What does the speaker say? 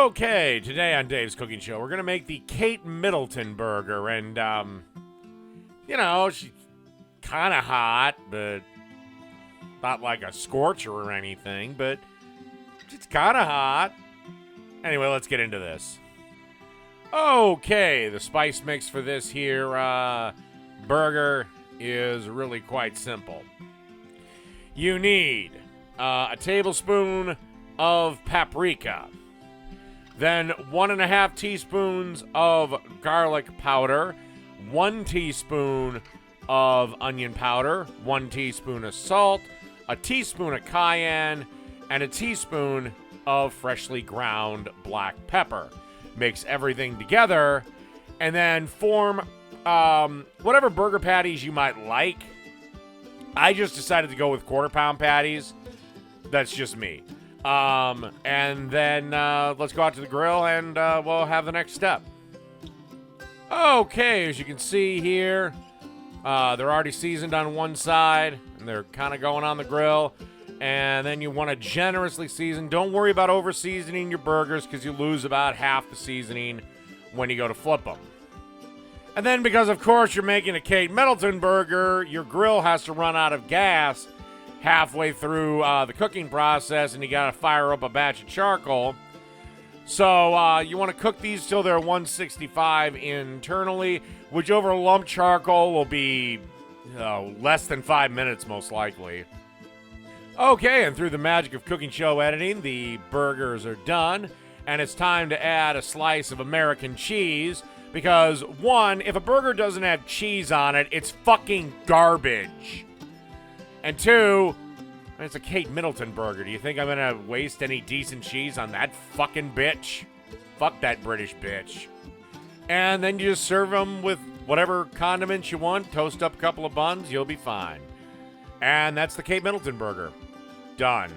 Okay, today on Dave's Cooking Show, we're going to make the Kate Middleton burger. And, she's kind of hot, but not like a scorcher or anything, but it's kind of hot. Anyway, let's get into this. Okay, the spice mix for this here burger is really quite simple. You need a tablespoon of paprika, then 1.5 teaspoons of garlic powder, 1 teaspoon of onion powder, 1 teaspoon of salt, a teaspoon of cayenne, and a teaspoon of freshly ground black pepper. Mix everything together, and then form whatever burger patties you might like. I just decided to go with quarter-pound patties. That's just me. And then let's go out to the grill and we'll have the next step. Okay, as you can see here, they're already seasoned on one side, and they're kind of going on the grill. And then you want to generously season. Don't worry about over-seasoning your burgers because you lose about half the seasoning when you go to flip them. And then because, of course, you're making a Kate Middleton burger, your grill has to run out of gas halfway through the cooking process, and you got to fire up a batch of charcoal. So you want to cook these till they're 165 internally, which over lump charcoal will be less than 5 minutes most likely. Okay, and through the magic of cooking show editing, the burgers are done, and it's time to add a slice of American cheese, because one, if a burger doesn't have cheese on it, it's fucking garbage. And two, it's a Kate Middleton burger. Do you think I'm gonna waste any decent cheese on that fucking bitch? Fuck that British bitch. And then you just serve them with whatever condiments you want, toast up a couple of buns, you'll be fine. And that's the Kate Middleton burger. Done.